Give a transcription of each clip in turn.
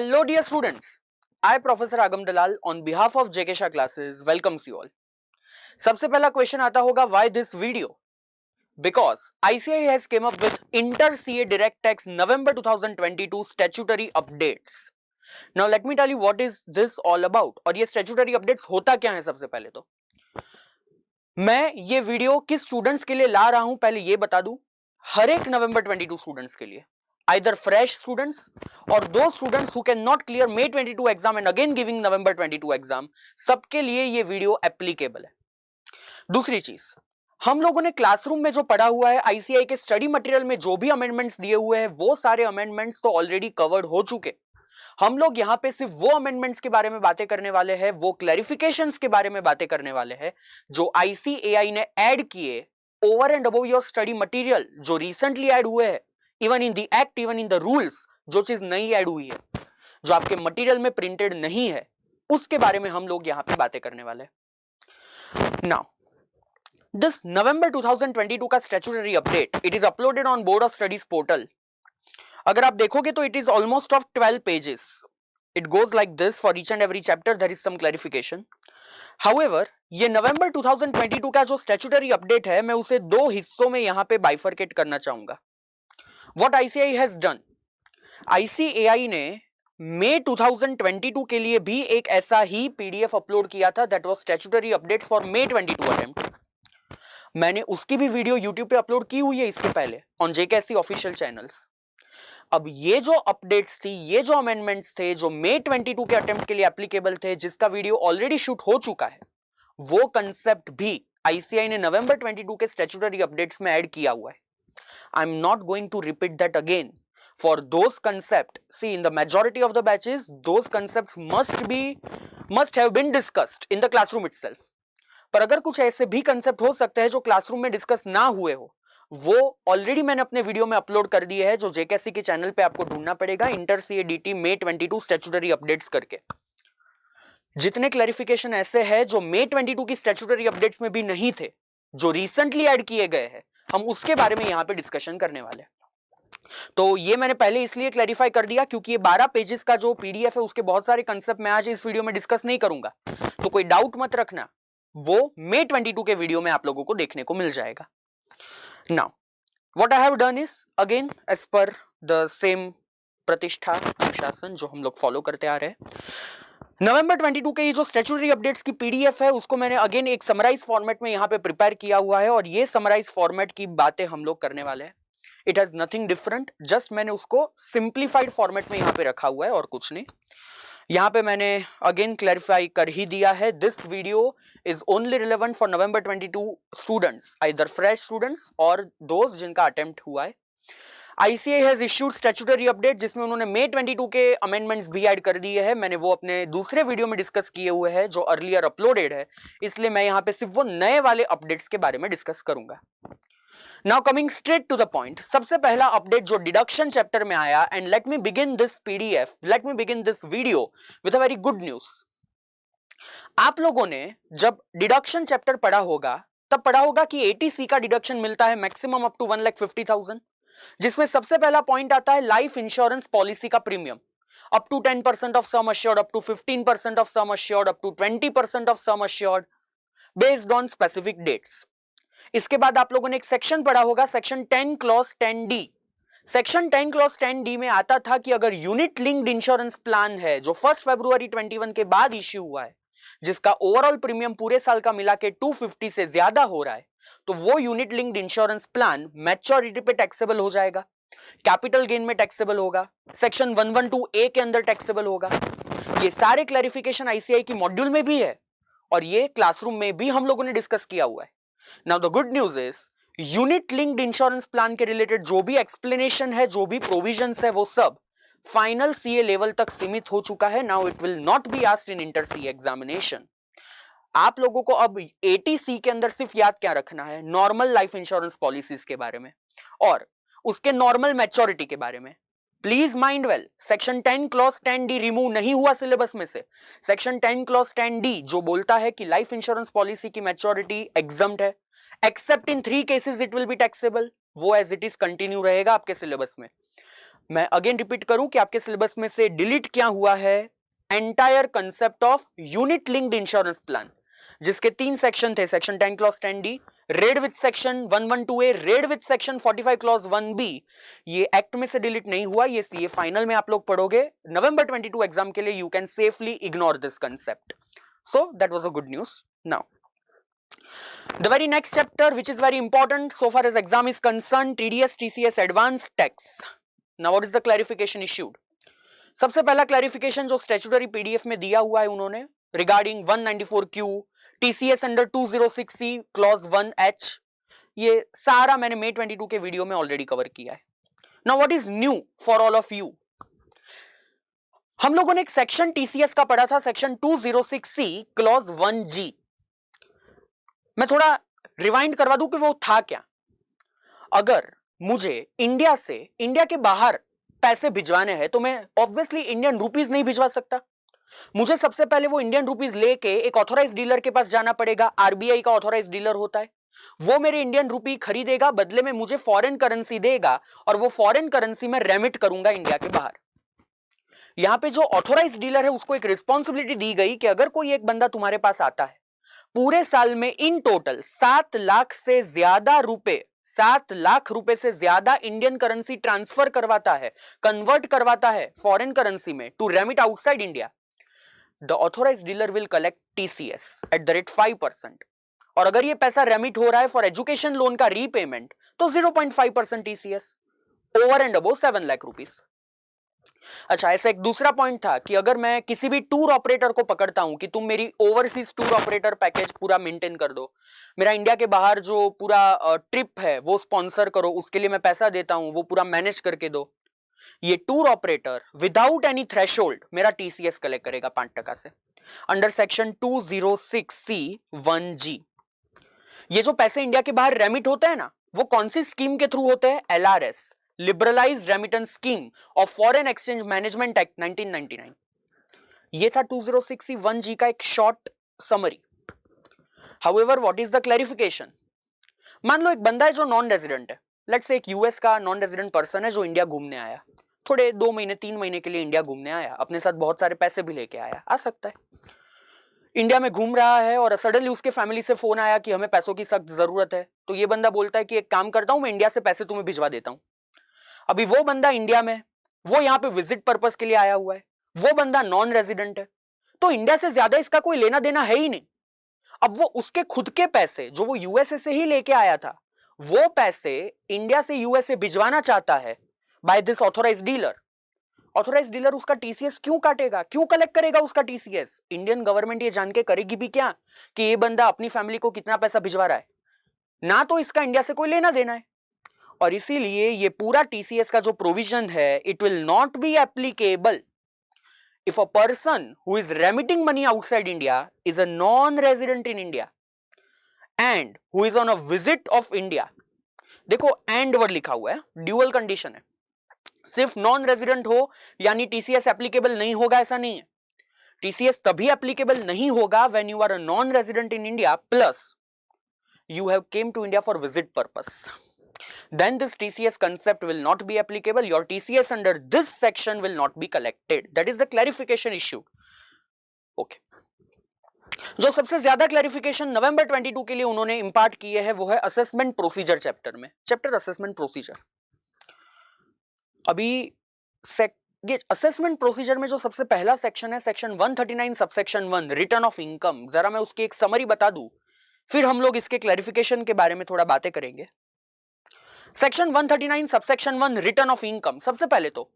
Hello dear students, I Professor Agam Dalal on behalf of JK Shah classes welcomes you all. सबसे पहला question आता होगा why this video? Because ICAI has came up with Inter CA Direct Tax November 2022 statutory updates. Now let me tell you what is this all about. और ये statutory updates होता क्या है सबसे पहले तो मैं ये वीडियो किस स्टूडेंट्स के लिए ला रहा हूं पहले ये बता दूं. हर एक नवंबर 22 स्टूडेंट्स के लिए, either fresh students or those students who cannot clear May 22 exam and again giving November 22 exam, सबके लिए ये वीडियो एप्लीकेबल है. दूसरी चीज, हम लोगों ने क्लासरूम में जो पढ़ा हुआ है, आईसीआई के स्टडी मटेरियल में जो भी अमेंडमेंट्स दिए हुए हैं, वो सारे अमेंडमेंट्स तो ऑलरेडी कवर्ड हो चुके. हम लोग यहां पे सिर्फ वो अमेंडमेंट्स के बारे में बातें करने वाले हैं, वो क्लैरिफिकेशंस के बारे में बातें करने वाले हैं जो आईसीएआई ने ऐड किए over and above your study material, जो रिसेंटली ऐड हुए हैं, even in the act, even in the rules. जो चीज नई ऐड हुई है, जो आपके मटेरियल में प्रिंटेड नहीं है, उसके बारे में हम लोग यहां पे बातें करने वाले हैं. नाउ दिस नवंबर 2022 का statutory update, it is uploaded on board of studies portal. अगर आप देखोगे तो it is almost of 12 pages. It goes like this. For each and every chapter there is some clarification. However, ये नवंबर 2022 का जो statutory update है, मैं उसे दो हिस्सों में यहां पे बाइफरकेट करना चाहूंगा. What ICAI has done? ICAI ने मई 2022 के लिए भी एक ऐसा ही पीडीएफ अपलोड किया था, that was statutory updates for May 22 attempt. मैंने उसकी भी वीडियो YouTube पे अपलोड की हुई है इसके पहले ऑन JKSC ऑफिशियल चैनल्स. अब ये जो अपडेट्स थी, ये जो अमेंडमेंट्स थे, जो May 22 के अटेम्प्ट के लिए एप्लीकेबल थे, जिसका वीडियो ऑलरेडी शूट हो चुका है, वो कंसेप्ट भी ICAI ने नवंबर 22 के स्टैट्यूटरी अपडेट्स में ऐड किया हुआ है. I'm not going to repeat that again. For those concepts, see, in the majority of the batches, those concepts must have been discussed in the classroom itself. पर अगर कुछ ऐसे भी कंसेप्ट हो सकते हैं जो क्लासरूम में डिस्कस ना हुए हो, वो ऑलरेडी मैंने अपने वीडियो में अपलोड कर दिए हैं, जो जेकेएससी के चैनल पे आपको ढूंढना पड़ेगा, inter CA DT May 22 statutory updates करके. जितने क्लैरिफिकेशन ऐसे हैं जो May 22 की स्टैट्यूटरी अपडेट्स में भी नहीं थे, जो रिसेंटली ऐड किए गए हैं, हम उसके बारे में यहां पे डिस्कशन करने वाले हैं. तो ये मैंने पहले इसलिए क्लैरिफाई कर दिया क्योंकि ये 12 पेजेस का जो पीडीएफ है, उसके बहुत सारे कंसेप्ट मैं आज इस वीडियो में डिस्कस नहीं करूंगा. तो कोई डाउट मत रखना, वो May 22 के वीडियो में आप लोगों को देखने को मिल जाएगा. Now what I have done is, again as per the same प्रतिष्ठा अनुशासन जो हम लोग फॉलो करते आ रहे हैं, नवंबर 22 के ये जो स्टैट्यूटरी अपडेट्स की पीडीएफ है, उसको मैंने अगेन एक समराइज फॉर्मेट में यहां पे प्रिपेयर किया हुआ है, और ये समराइज फॉर्मेट की बातें हम लोग करने वाले हैं. It has nothing different, just मैंने उसको सिंप्लीफाइड फॉर्मेट में यहां पे रखा हुआ है और कुछ नहीं. यहां पे मैंने अगेन क्लैरिफाई कर ही दिया है, this video is only relevant for November 22 students, either fresh students और दोस्त जिनका अटेम्प्ट हुआ है. ICAI has issued statutory update, जिसमें उन्होंने May 22 के अमेंडमेंट्स भी ऐड कर दिए हैं. मैंने वो अपने दूसरे वीडियो में डिस्कस किए हुए हैं जो अर्लियर अपलोडेड है, इसलिए मैं यहाँ पे सिर्फ वो नए वाले अपडेट्स के बारे में डिस्कस करूंगा. Now coming straight to the point, सबसे पहला अपडेट जो डिडक्शन चैप्टर में आया, and let me begin this PDF, let me begin this video with a very good news. आप लोगों ने जब डिडक्शन चैप्टर पढ़ा होगा, तब पढ़ा होगा कि 80C का डिडक्शन मिलता है मैक्सिमम अप टू 1,50,000, जिसमें सबसे पहला पॉइंट आता है लाइफ इंश्योरेंस पॉलिसी का premium, up to 10% of sum assured, up to 15% of sum assured, up to 20% of sum assured, based on specific dates. इसके बाद आप लोगों ने एक सेक्शन पढ़ा होगा, section 10 clause 10D. Section 10 clause 10D में आता था कि अगर यूनिट लिंक्ड इंश्योरेंस प्लान है जो 1 फरवरी 21 के बाद इश्यू हुआ है, जिसका ओवरऑल प्रीमियम पूरे साल का मिला के 250 से ज्यादा हो रहा है, तो वो unit linked insurance plan maturity पे टैक्सेबल हो जाएगा, कैपिटल गेन में टैक्सेबल होगा, सेक्शन 112A के अंदर टैक्सेबल होगा. ये सारे क्लैरिफिकेशन आईसीआई की मॉड्यूल में भी है, और ये क्लासरूम में भी हम लोगों ने डिस्कस किया हुआ है. Now the good news is, unit linked insurance plan के रिलेटेड जो भी एक्सप्लेनेशन है, जो भी प्रोविजंस है, वो सब फाइनल सीए लेवल तक सीमित हो चुका है. Now it will not be asked in inter CA examination. आप लोगों को अब 80C के अंदर सिर्फ याद क्या रखना है, नॉर्मल लाइफ इंश्योरेंस पॉलिसीज के बारे में और उसके नॉर्मल मैच्योरिटी के बारे में. Please mind well, section 10 clause 10D remove नहीं हुआ सिलेबस में से. सेक्शन 10 क्लॉज 10D जो बोलता है कि लाइफ इंश्योरेंस पॉलिसी की मैच्योरिटी एग्जम्प्ट है, accept in 3 cases it will be taxable, वो एज इट इज कंटिन्यू रहेगा आपके सिलेबस में. मैं अगेन रिपीट करूं कि आपके सिलेबस में से डिलीट क्या हुआ है, entire concept of unit linked insurance plan, जिसके 3 सेक्शन थे, section 10 clause 10D, red with section 112A, red with section 45 clause 1B, ये एक्ट में से डिलीट नहीं हुआ, ये सीए फाइनल में आप लोग पढ़ोगे नवंबर 22 एग्जाम के लिए, you can safely ignore this concept. So that was a good news. Now the very next chapter which is very important so far as exam is concerned, TDS TCS advanced tax. Now what is the clarification issued? सबसे पहला clarification जो statutory PDF में दिया हुआ है उन्होंने regarding 194Q, TCS under 206C clause 1H, ये सारा मैंने May 22 के वीडियो में ऑलरेडी कवर किया है. Now what is new for all of you? हम लोगों ने एक सेक्शन TCS का पढ़ा था, सेक्शन 206C क्लॉज 1G. मैं थोड़ा रिवाइंड करवा दूं कि वो था क्या. अगर मुझे इंडिया से इंडिया के बाहर पैसे भिजवाने हैं तो मैं ऑब्वियसली इंडियन रुपीज नहीं भिजवा सकता. मुझे सबसे पहले वो इंडियन रुपीज लेके एक ऑथोराइज डीलर के पास जाना पड़ेगा. आरबीआई का ऑथोराइज डीलर होता है, वो मेरे इंडियन रुपी खरीदेगा, बदले में मुझे फॉरेन करेंसी देगा और वो फॉरेन करेंसी में रेमिट करूंगा इंडिया के बाहर. यहां पे जो ऑथोराइज डीलर है उसको एक रिस्पॉन्सिबिलिटी दी गई कि अगर कोई एक बंदा तुम्हारे पास आता है, पूरे साल में इन टोटल 7 लाख से ज्यादा रुपए, 7 लाख रुपए से ज्यादा इंडियन करेंसी ट्रांसफर करवाता है, कन्वर्ट करवाता है फॉरेन करेंसी में to remit outside India, the authorize dealer will collect TCS at the rate 5%. और अगर ये पैसा रेमिट हो रहा है फॉर एजुकेशन लोन का रीपेमेंट तो 0.5% TCS over and above 7 lakh rupees. अच्छा, ऐसा एक दूसरा पॉइंट था कि अगर मैं किसी भी टूर ऑपरेटर को पकड़ता हूं कि तुम मेरी ओवरसीज टूर ऑपरेटर पैकेज पूरा मेंटेन कर दो, मेरा इंडिया के बाहर जो पूरा ट्रिप है वो स्पॉन्सर करो, उसके लिए मैं पैसा देता हूं, वो पूरा मैनेज करके दो, ये tour operator without any threshold मेरा TCS कलेक्ट करेगा 5% से अंडर सेक्शन 206C1G. ये जो पैसे इंडिया के बाहर रेमिट होते हैं ना, वो कौन सी स्कीम के थ्रू होते हैं? LRS, liberalised remittance scheme of foreign exchange management act 1999. ये था 206C1G का एक short summary. However what is the clarification? मान लो एक बंदा है जो नॉन रेजिडेंट है, लेट्स से एक यूएस का नॉन रेजिडेंट पर्सन है जो इंडिया घूमने आया, थोड़े 2 महीने 3 महीने के लिए इंडिया घूमने आया, अपने साथ बहुत सारे पैसे भी लेके आया, आ सकता है. इंडिया में घूम रहा है और सडनली उसके फैमिली से फोन आया कि हमें पैसों की सख्त जरूरत है. तो ये बंदा बोलता है कि एक काम करता हूं, मैं इंडिया से पैसे तुम्हें भिजवा देता हूं. अभी वो बंदा इंडिया में, वो यहाँ पे विजिट पर्पस के लिए आया हुआ है, वो बंदा नॉन रेजिडेंट है, तो इंडिया से ज्यादा इसका कोई लेना देना है ही नहीं. अब वो उसके खुद के पैसे जो वो यूएसए से ही लेके आया था, वो पैसे इंडिया से यूएसए भिजवाना चाहता है by this authorize dealer. Authorize dealer उसका TCS क्यों काटेगा, क्यों कलेक्ट करेगा उसका TCS? इंडियन गवर्नमेंट ये जान के करेगी भी क्या कि ये बंदा अपनी फैमिली को कितना पैसा भिजवा रहा है, ना तो इसका इंडिया से कोई लेना देना है. और इसीलिए ये पूरा TCS का जो प्रोविजन है, it will not be applicable if a person who is remitting money outside India is a non-resident in India and who is on a visit of India. देखो एंड वर्ड लिखा हुआ है, dual condition है. सिर्फ non resident हो यानी TCS applicable नहीं होगा ऐसा नहीं है. TCS तभी एप्लीकेबल नहीं होगा when you are a non resident in India plus you have came to India for visit purpose. Then this TCS concept will not be applicable. Your TCS under this section will not be collected. That is the clarification issue. Okay. जो सबसे ज्यादा clarification नवंबर 22 के लिए उन्होंने इंपार्ट किए हैं वो है असेसमेंट प्रोसीजर चैप्टर में, चैप्टर असेसमेंट प्रोसीजर. अभी ये असेसमेंट प्रोसीजर में जो सबसे पहला सेक्शन है, section 139 subsection 1 return of income, जरा मैं उसकी एक समरी बता दूं, फिर हम लोग इसके क्लैरिफिकेशन के बारे में थोड़ा बातें करेंगे. Section 139 subsection 1 return of income. सबसे पहले तो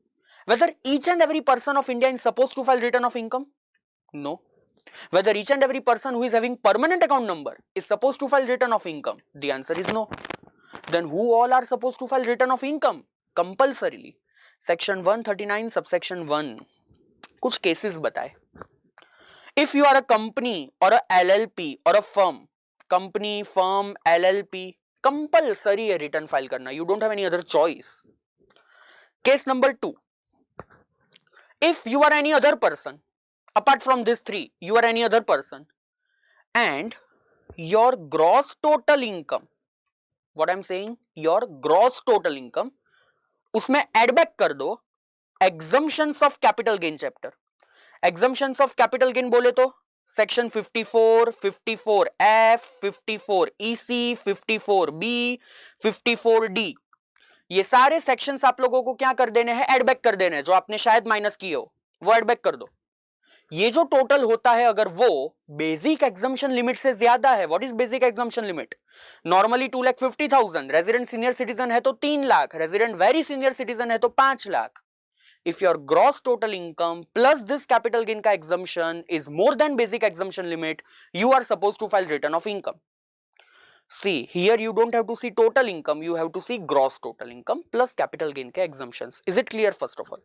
whether each and every person of India is supposed to file return of income? No. Whether each and every person who is having permanent account number is supposed to file return of income? The answer is no. Then who all are supposed to file return of income? Compulsorily. Section 139 subsection 1 कुछ cases बताए. If you are a company or a LLP or a firm, company, firm, LLP, compulsory है return file करना. You don't have any other choice. Case number 2. If you are any other person, apart from these 3, you are any other person, and your gross total income, what I'm saying, your gross total income, उसमें add back कर दो exemptions of capital gain chapter. Exemptions of capital gain बोले तो section 54, 54F, 54EC, 54B, 54D, ये सारे sections आप लोगों को क्या कर देने हैं, एड बैक कर देने हैं. जो आपने शायद माइनस किए हो वो एड बैक कर दो. ये जो टोटल होता है अगर वो बेसिक एग्जम्पशन लिमिट से ज्यादा है, what is basic exemption limit? Normally 2,50,000, resident senior citizen है तो 3 lakh, resident very senior citizen है तो 5 lakh. If your gross total income plus this capital gain का exemption is more than basic exemption limit, you are supposed to file return of income. See, here you don't have to see total income, you have to see gross total income plus capital gain के exemptions. Is it clear first of all?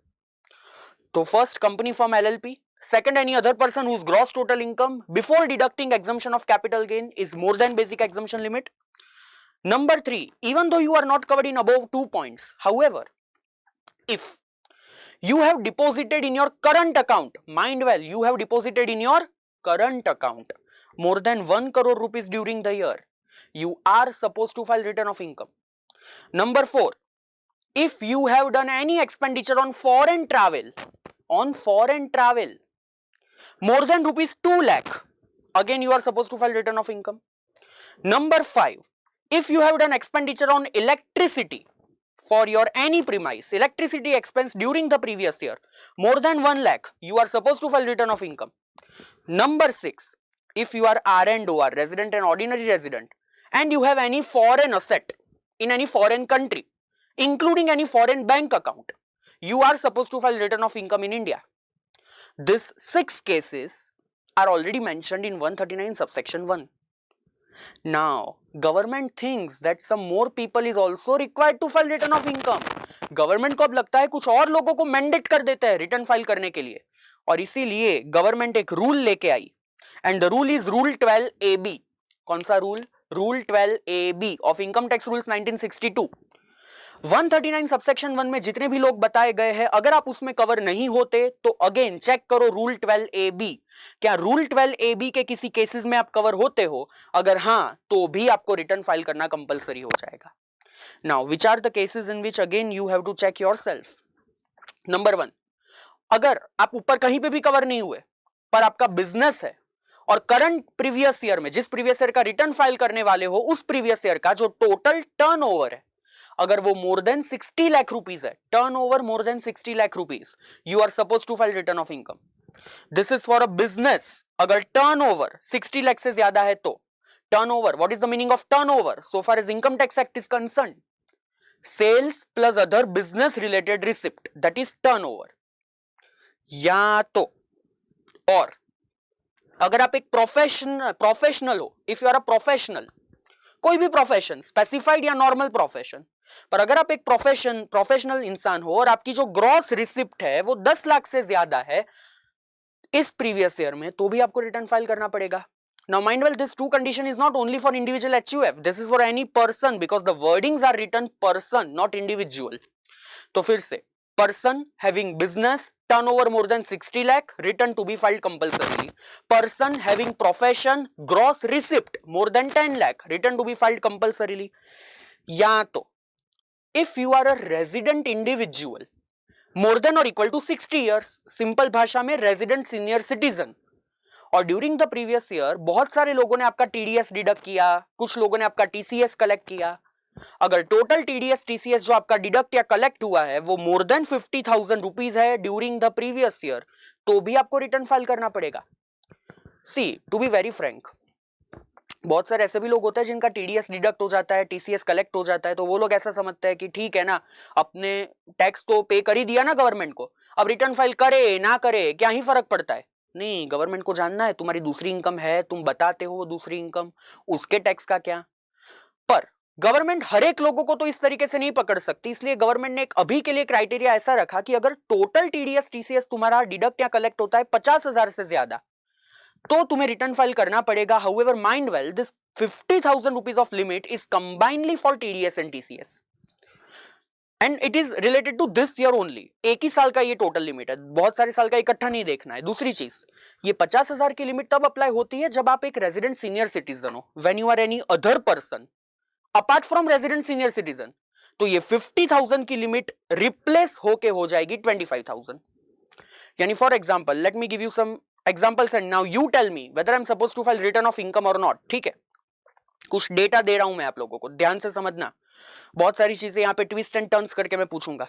So first company firm LLP, second any other person whose gross total income before deducting exemption of capital gain is more than basic exemption limit. Number 3, even though you are not covered in above 2 points, however, if you have deposited in your current account, mind well, you have deposited in your current account more than 1 crore rupees during the year, you are supposed to file return of income. Number 4, if you have done any expenditure on foreign travel more than rupees 2 lakh, again you are supposed to file return of income. Number 5, if you have done expenditure on electricity for your any premise, electricity expense during the previous year more than 1 lakh, you are supposed to file return of income. Number 6, if you are R&OR, resident and ordinary resident, and you have any foreign asset in any foreign country, including any foreign bank account, you are supposed to file return of income in India. These 6 cases are already mentioned in 139 subsection 1. Now, government thinks that some more people is also required to file return of income. Government को अब लगता है कुछ और लोगों को mandate कर देता है रिटर्न फाइल करने के लिए, और इसीलिए गवर्नमेंट एक रूल लेके आई, and the rule is rule 12AB. कौन सा rule? Rule 12AB of income tax rules 1962. 139 subsection 1 में जितने भी लोग बताए गए हैं, अगर आप उसमें कवर नहीं होते तो अगेन चेक करो रूल 12AB. क्या रूल 12AB के किसी केसेस में आप कवर होते हो? अगर हां तो भी आपको रिटर्न फाइल करना कंपलसरी हो जाएगा. Now which are the cases in which again you have to check yourself. Number 1, अगर आप ऊपर कहीं पे भी कवर नहीं हुए पर आपका बिजनेस है और करंट प्रीवियस ईयर में जिस प्रीवियस ईयर का रिटर्न फाइल करने वाले हो उस प्रीवियस ईयर का जो टोटल टर्नओवर है, अगर वो मोर देन 60 लाख रुपीज है, turnover more than 60 lakh rupees, you are suppose to file return of income. This is for a business. अगर टर्नओवर 60 लाख से ज्यादा है तो turnover, what is the meaning of turnover so far as income tax act is concern? Sales plus other business related receipt, that is turnover. या तो और अगर आप एक प्रोफेशनल हो, if you are a professional, कोई भी प्रोफेशन, स्पेसिफाइड या नॉर्मल प्रोफेशन, पर अगर आप एक प्रोफेशनल इंसान हो और आपकी जो ग्रॉस रिसिप्ट है वो 10 लाख से ज्यादा है इस प्रीवियस ईयर में, तो भी आपको रिटर्न फाइल करना पड़ेगा. Now mind well, this two condition is not only for individual HUF, this is for any person because the wordings are written person, not individual. तो फिर से person having business, turnover more than 60 lakh, return to be filed compulsorily. Person having profession, gross receipt more than 10 lakh, return to be filed compulsorily. या तो if you are a resident individual more than or equal to 60 years, simple भाषा में resident senior citizen, और during the previous year बहुत सारे लोगों ने आपका टीडीएस डिडक्ट किया, कुछ लोगों ने आपका टीसीएस कलेक्ट किया. अगर टोटल टीडीएस टीसीएस जो आपका डिडक्ट या कलेक्ट हुआ है वो मोर देन 50,000 रुपीज है ड्यूरिंग द प्रीवियस ईयर, तो भी आपको रिटर्न फाइल करना पड़ेगा. सी टू बी वेरी फ्रैंक, बहुत सारे ऐसे भी लोग होते हैं जिनका टीडीएस डिडक्ट हो जाता है, टीसीएस कलेक्ट हो जाता है, तो वो लोग ऐसा समझते हैं कि ठीक है ना, अपने टैक्स तो पे कर ही दिया ना गवर्नमेंट को, अब रिटर्न फाइल करे ना करे क्या ही फर्क पड़ता है. नहीं, गवर्नमेंट को जानना है तुम्हारी दूसरी इनकम है, तुम बताते हो दूसरी इनकम, उसके टैक्स का क्या. पर गवर्नमेंट हर एक लोगों को तो इस तरीके से नहीं पकड़ सकती, इसलिए गवर्नमेंट ने एक अभी के लिए क्राइटेरिया ऐसा रखा कि अगर टोटल टीडीएस टीसीएस तुम्हारा डिडक्ट या कलेक्ट होता है 50,000 से ज्यादा, तो तुम्हें रिटर्न फाइल करना पड़ेगा. However mind well, this 50,000 rupees of limit is combinely for TDS and TCS and it is related to this year only. एक ही साल का ये टोटल लिमिट है, बहुत सारे साल का इकट्ठा नहीं देखना है. दूसरी चीज, ये 50,000 की लिमिट तब अप्लाई होती है जब आप एक रेजिडेंट सीनियर सिटीजन हो. When you are any other person apart from resident senior citizen, तो ये 50,000 की लिमिट रिप्लेस होके हो जाएगी 25,000। यानी for example, let me give you some examples and now you tell me whether I am suppose to file return of income और not. ठीक है, कुछ डेटा दे रहा हूं मैं आप लोगों को, ध्यान से समझना। बहुत सारी चीजें यहां पे ट्विस्ट एंड टर्न्स करके मैं पूछूंगा।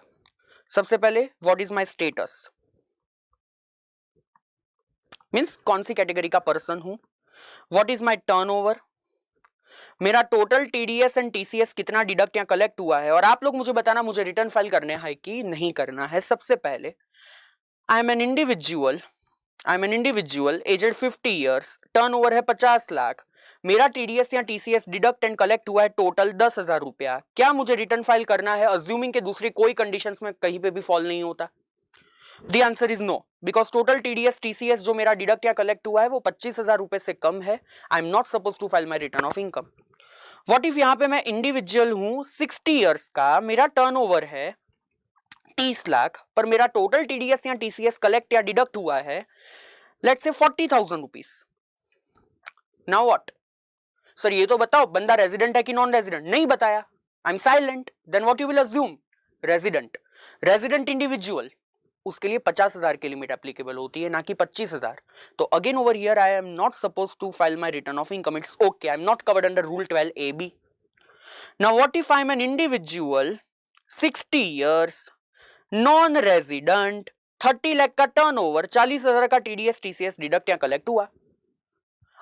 सबसे पहले, what is my status, means कौन सी कैटेगरी का पर्सन हूं। व्हाट इज माय टर्नओवर, मेरा टोटल टीडीएस एंड टीसीएस कितना डिडक्ट या कलेक्ट हुआ है। और आप लोग मुझे बताना मुझे रिटर्न फाइल करने है कि नहीं करना है। सबसे पहले, I am an individual aged 50 years, turnover है 50 लाख, मेरा टीडीएस या टीसीएस डिडक्ट एंड कलेक्ट हुआ है टोटल 10,000 रुपया। क्या मुझे रिटर्न फाइल करना है, अज्यूमिंग के दूसरी कोई कंडीशंस में कहीं पे भी फॉल नहीं होता? The answer is no, because total TDS TCS जो मेरा डिडक्ट या कलेक्ट हुआ है वो 25,000 रुपए से कम है। I am not suppose to file my return of income. What if यहाँ पे मैं इंडिविजुअल हूं 60 ईयर्स का, मेरा टर्नओवर है 30 लाख, पर मेरा टोटल टीडीएस या टीसीएस कलेक्ट या डिडक्ट हुआ है let's say 40,000 rupees. Now what sir, ये तो बताओ बंदा रेजिडेंट है कि नॉन रेजिडेंट? नहीं बताया, I am silent. Then what you will assume, resident individual, उसके लिए 50,000 की लिमिट एप्लीकेबल होती है, ना कि 25,000। तो again over here I am not suppose to file my return of income. It's okay, I am not covered under rule 12 AB। Now what if I am an individual 60 years, non resident, 30 lakh का turnover, 40,000 का TDS TCS deduct या collect हुआ।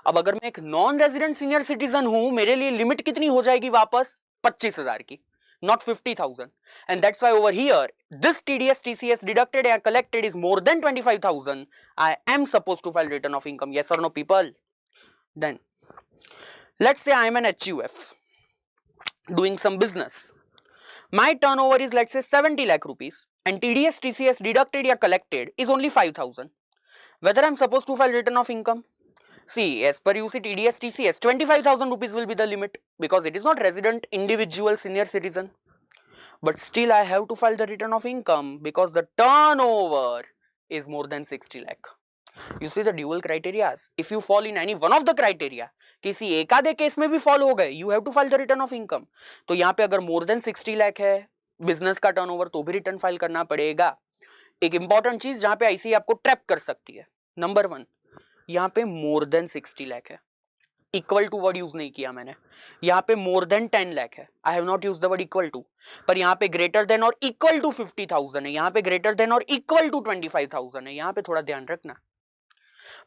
अब अगर मैं एक non resident senior citizen हूं, मेरे लिए लिमिट कितनी हो जाएगी वापस? 25,000 की, not 50,000. And that's why over here, this TDS, TCS deducted and collected is more than 25,000. I am supposed to file return of income. Yes or no, people? Then, let's say I am an HUF doing some business. My turnover is, let's say, 70 lakh rupees and TDS, TCS deducted or collected is only 5,000. Whether I'm supposed to file return of income? See, as per UC TDS, TCS, 25,000 rupees will be the limit because it is not resident, individual, senior citizen. But still I have to file the return of income because the turnover is more than 60 lakh. You see the dual criteria. If you fall in any one of the criteria, किसी एक आधे case में भी follow हो गए, you have to file the return of income. तो यहाँ पे अगर more than 60 लाख है बिजनेस का टर्नओवर तो भी रिटर्न फाइल करना पड़ेगा। एक इंपॉर्टेंट चीज जहां पे आईसीए आपको ट्रैप कर सकती है, नंबर 1, यहाँ पे मोर देन 60 लाख है, इक्वल टू वर्ड यूज नहीं किया मैंने। यहाँ पे मोर देन 10 लाख है, I have not use the word equal to. पर यहाँ पे ग्रेटर देन और इक्वल टू 50,000 है, यहाँ पे ग्रेटर देन और इक्वल टू 25,000 है। यहाँ पे थोड़ा ध्यान रखना।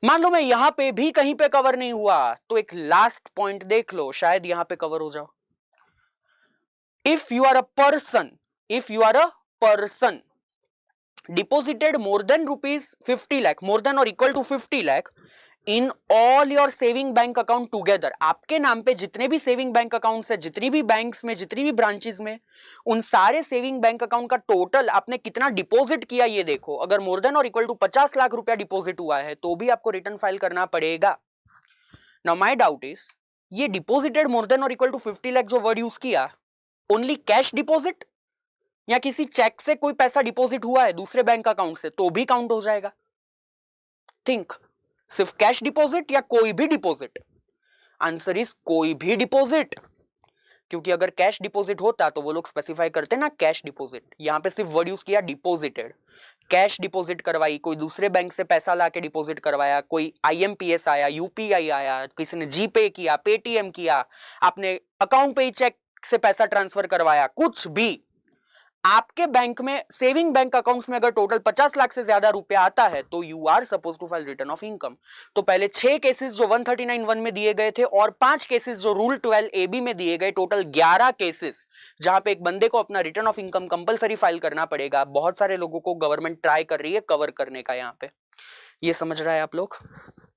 मान लो मैं यहाँ पे भी कहीं पे कवर नहीं हुआ तो एक लास्ट पॉइंट देख लो, शायद यहाँ पे कवर हो जाओ। If you are a person deposited more than rupees 50 lakh, more than or equal to 50 lakh in all your saving bank account together, आपके नाम पे जितने भी सेविंग बैंक अकाउंट्स है, जितनी भी बैंक्स में, जितनी भी ब्रांचेस में, उन सारे सेविंग बैंक अकाउंट का टोटल आपने कितना डिपॉजिट किया ये देखो। अगर मोर देन और इक्वल टू 50 लाख रुपया डिपॉजिट हुआ है तो भी आपको रिटर्न फाइल करना पड़ेगा। नाउ माय डाउट इज, ये डिपॉजिटेड मोर देन और इक्वल टू 50 लाख जो वर्ड यूज किया, ओनली कैश डिपॉजिट या किसी चेक से कोई पैसा डिपॉजिट हुआ है दूसरे बैंक अकाउंट से तो भी काउंट हो जाएगा? थिंक, सिर्फ कैश डिपॉजिट या कोई भी डिपॉजिट? आंसर इज कोई भी डिपॉजिट, क्योंकि अगर कैश डिपॉजिट होता तो वो लोग स्पेसिफाई करते ना कैश डिपॉजिट। यहां पे सिर्फ वर्ड यूज किया डिपॉजिटेड। कैश डिपॉजिट करवाई, कोई दूसरे बैंक से पैसा लाके डिपॉजिट करवाया, कोई आईएमपीएस आया, यूपीआई आया, किसी ने जीपे किया, पेटीएम किया, आपने अकाउंट पे ही चेक से पैसा ट्रांसफर करवाया, कुछ भी आपके बैंक में सेविंग बैंक अकाउंट्स में अगर टोटल 50 लाख से ज्यादा रुपया आता है तो you are suppose to file return of income. तो पहले 6 केसेस जो 139(1) में दिए गए थे और 5 केसेस जो रूल 12 AB में दिए गए, टोटल 11 केसेस जहां पे एक बंदे को अपना return of income compulsory file करना पड़ेगा। बहुत सारे लोगों को गवर्नमेंट ट्राई कर रही है कवर करने का। यहाँ पे ये समझ रहा है आप लोग?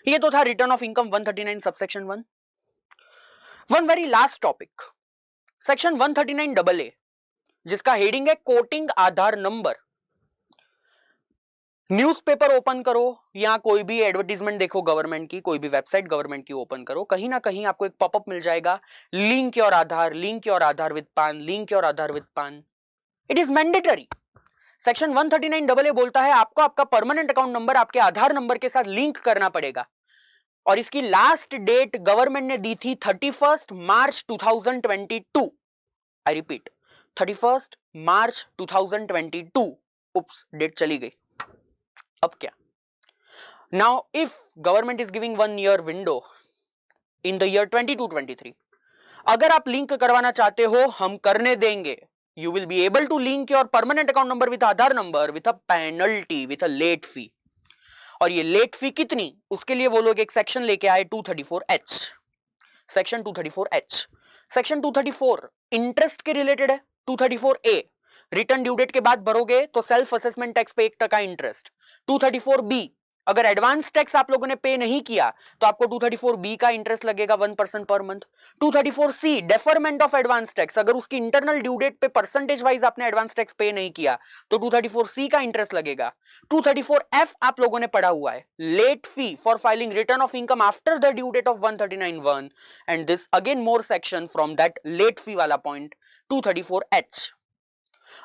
ये तो था return of income 139 subsection 1। One very last topic, section 139AA, जिसका हेडिंग है कोटिंग आधार नंबर। न्यूज़पेपर ओपन करो या कोई भी एडवर्टीजमेंट देखो गवर्नमेंट की, कोई भी वेबसाइट गवर्नमेंट की ओपन करो, कहीं ना कहीं आपको एक पॉपअप मिल जाएगा, link your Aadhaar, link your Aadhaar with पान, लिंक योर आधार विद पान। It is mandatory. Section 139AA बोलता है आपको आपका परमानेंट अकाउंट नंबर आपके आधार नंबर के साथ लिंक करना पड़ेगा। और इसकी लास्ट डेट गवर्नमेंट ने दी थी 31 मार्च 2022। I repeat, 31 March 2022, oops date चली गई, अब क्या? Now if government is giving 1 year window in the year 22-23, अगर आप लिंक करवाना चाहते हो हम करने देंगे. You will be able to link your permanent account number with Aadhaar number with a penalty, with a late fee. और ये लेट फी कितनी, उसके लिए वो लोग एक सेक्शन लेके आए 234H. Section 234H, section 234 interest के रिलेटेड है. 234A रिटर्न ड्यू डेट के बाद भरोगे तो सेल्फ असेसमेंट टैक्स पे 1% इंटरेस्ट. 234B अगर एडवांस टैक्स आप लोगों ने पे नहीं किया तो आपको 234B का इंटरेस्ट लगेगा 1% per month. 234C deferment of advance tax, अगर उसकी इंटरनल ड्यू डेट पे परसेंटेज वाइज आपने एडवांस टैक्स पे नहीं किया तो 234C का इंटरेस्ट लगेगा. 234F आप लोगों ने पढ़ा हुआ है, late fee for filing return of income after the due date of 139(1), and this again more section from that late fee वाला पॉइंट 234H.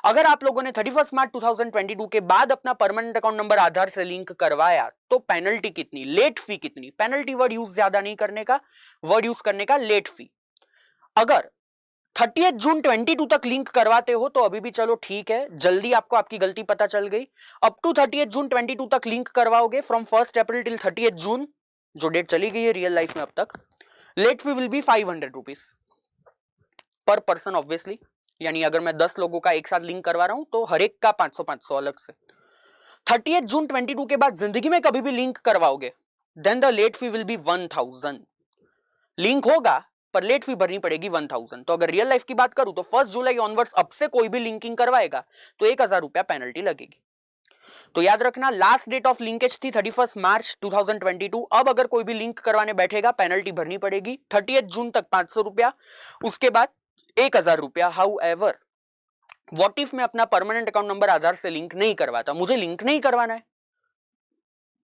अगर आप लोगों ने 31 मार्च 2022 के बाद अपना परमानेंट अकाउंट नंबर आधार से लिंक करवाया तो पेनल्टी कितनी, लेट फी कितनी. पेनल्टी वर्ड यूज ज्यादा नहीं करने का, वर्ड यूज करने का लेट फी. अगर 30 जून 22 तक लिंक करवाते हो तो अभी भी चलो ठीक है, जल्दी आपको आपकी गलती पता चल गई. अप टू 30 जून 22 तक लिंक करवाओगे, फ्रॉम 1 अप्रैल टिल 30 जून जो डेट चली गई है रियल लाइफ में अब तक, late fee will be 500 rupees per person obviously. यानी अगर मैं 10 लोगों का एक साथ लिंक करवा रहा हूं तो हर एक का 500-500 अलग से. 30 जून 22 के बाद जिंदगी में कभी भी लिंक करवाओगे then the late fee will be 1000. Link होगा पर लेट फी भरनी पड़ेगी 1000. तो अगर रियल लाइफ की बात करूं तो 1 जुलाई ऑनवर्ड्स अब से कोई भी लिंकिंग करवाएगा तो 1000 रुपया पेनल्टी लगेगी. तो याद रखना, लास्ट डेट ऑफ लिंकेज थी 31 मार्च 2022. अब अगर कोई भी लिंक करवाने बैठेगा पेनल्टी भरनी पड़ेगी 30 जून तक 500 रुपया, उसके बाद 1000 रुपया. हाउ एवर व्हाट इफ मैं अपना परमानेंट अकाउंट नंबर आधार से लिंक नहीं करवाता, मुझे लिंक नहीं करवाना है.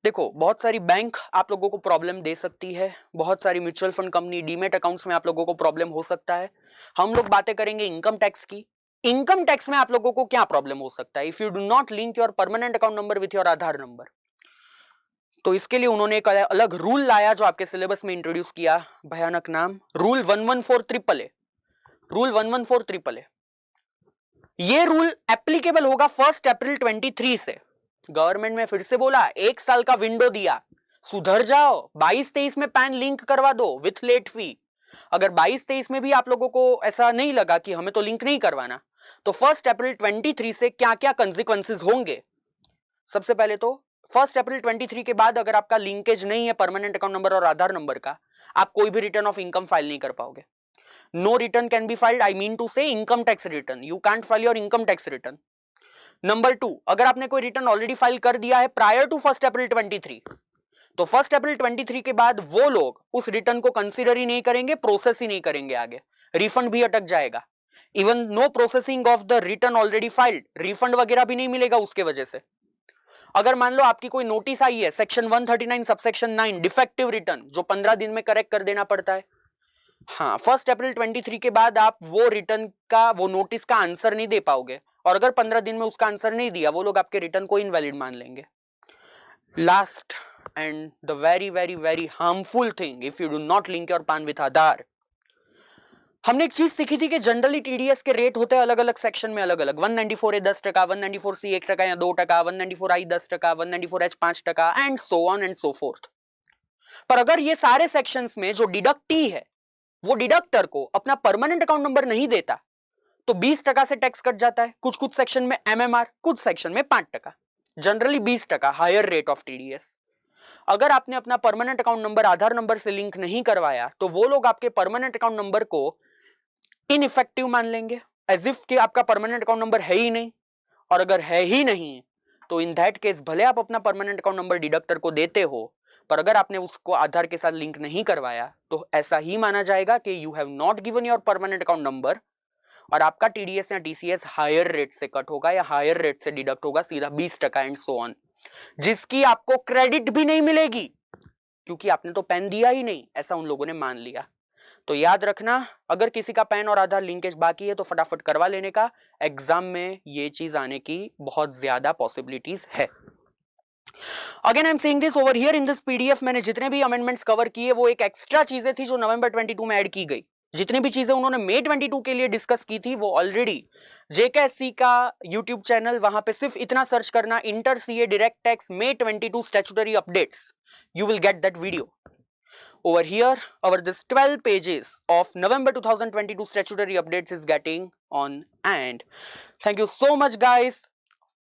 देखो बहुत सारी बैंक आप लोगों को प्रॉब्लम दे सकती है, बहुत सारी mutual fund company, demat accounts में आप लोगों को प्रॉब्लम हो सकता है. हम लोग बातें करेंगे इनकम टैक्स की. इनकम टैक्स में आप लोगों को क्या प्रॉब्लम हो सकता है if you do not link your permanent account number with your Aadhaar number. तो इसके लिए उन्होंने एक अलग रूल लाया जो आपके सिलेबस में इंट्रोड्यूस किया, भयानक नाम, रूल 1143AA. रूल 1143AA, ये रूल एप्लीकेबल होगा 1 अप्रैल 23 से. गवर्नमेंट में फिर से बोला 1 साल का विंडो दिया, सुधर जाओ. 22-23 में पैन लिंक करवा दो विथ लेट फी. अगर 22-23 में भी आप लोगों को ऐसा नहीं लगा कि हमें तो लिंक नहीं करवाना, तो 1 अप्रैल 23 से क्या क्या कंसिक्वेंसेस होंगे. सबसे पहले तो 1 अप्रैल 23 के बाद अगर आपका लिंकेज नहीं है परमानेंट अकाउंट नंबर और आधार नंबर का, आप कोई भी रिटर्न ऑफ इनकम फाइल नहीं कर पाओगे. No return can be filed. I mean to say income tax return. You can't file your income tax return. Number 2, अगर आपने कोई रिटर्न ऑलरेडी फाइल कर दिया है प्रायर टू 1 अप्रैल 23, तो 1 अप्रैल 23 के बाद वो लोग उस रिटर्न को कंसीडर ही नहीं करेंगे, प्रोसेस ही नहीं करेंगे आगे, रिफंड भी अटक जाएगा. Even know processing of the return already filed, refund वगैरह भी नहीं मिलेगा उसके वजह से. अगर मान लो आपकी कोई नोटिस आई है सेक्शन 139 सबसेक्शन 9 डिफेक्टिव रिटर्न, जो 15 दिन में करेक्ट कर देना पड़ता है, हाँ 1 अप्रैल 23 के बाद आप वो रिटर्न का, वो नोटिस का आंसर नहीं दे पाओगे, और अगर 15 दिन में उसका आंसर नहीं दिया वो लोग आपके रिटर्न को इनवैलिड मान लेंगे. Last and the very very very harmful thing, if you do not link your पान विथ आधार. हमने एक चीज सीखी थी कि जनरली टीडीएस के रेट होते हैं अलग अलग सेक्शन में अलग अलग. 194A 10%, 194C 1% या 2%, 194I 10%, 194H 5% and so on and so fourth. पर अगर ये सारे सेक्शंस में जो डिडक्टी है वो डिडक्टर को अपना परमानेंट अकाउंट नंबर नहीं देता तो 20% से टैक्स कट जाता है. कुछ कुछ सेक्शन में एमएमआर, कुछ सेक्शन में 5%, generally 20% higher rate of TDS. अगर आपने अपना permanent account number Aadhaar number से लिंक नहीं करवाया तो वो लोग आपके परमानेंट अकाउंट नंबर को इनइफेक्टिव मान लेंगे, एज इफ कि आपका परमानेंट अकाउंट नंबर है ही नहीं. और अगर है ही नहीं तो इन दैट केस भले आप अपना परमानेंट अकाउंट नंबर डिडक्टर को देते हो, पर अगर आपने उसको आधार के साथ लिंक नहीं करवाया तो ऐसा ही माना जाएगा कि you have not given your permanent account number, और आपका टीडीएस या टीसीएस हायर रेट से कट होगा या हायर रेट से डिडक्ट होगा सीधा 20% एंड सो ऑन, जिसकी आपको क्रेडिट भी नहीं मिलेगी क्योंकि आपने तो पैन दिया ही नहीं, ऐसा उन लोगों ने मान लिया. तो याद रखना, अगर किसी का पैन और आधार लिंकेज बाकी है तो फटाफट करवा लेने का, एग्जाम में ये चीज आने की बहुत ज्यादा पॉसिबिलिटीज है. Again I am saying this over here in this PDF, मैंने जितने भी अमेंडमेंट्स कवर किए वो एक एक्स्ट्रा चीजें थी जो नवंबर 22 में ऐड की गई, जितनी भी चीजें उन्होंने May 22 के लिए डिस्कस की थी वो ऑलरेडी JKSC का यूट्यूब चैनल, वहां पे सिर्फ इतना सर्च करना, inter CA direct tax May 22 statutory updates, you will get that video. Over here, our this 12 pages of November 2022 statutory updates is getting on. And thank you so much, guys.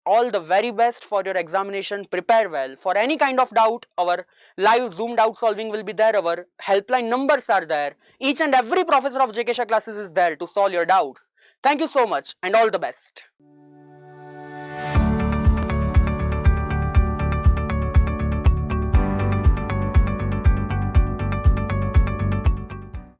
All the very best for your examination. Prepare well. For any kind of doubt, our live Zoom doubt solving will be there. Our helpline numbers are there. Each and every professor of JK Shah classes is there to solve your doubts. Thank you so much and all the best.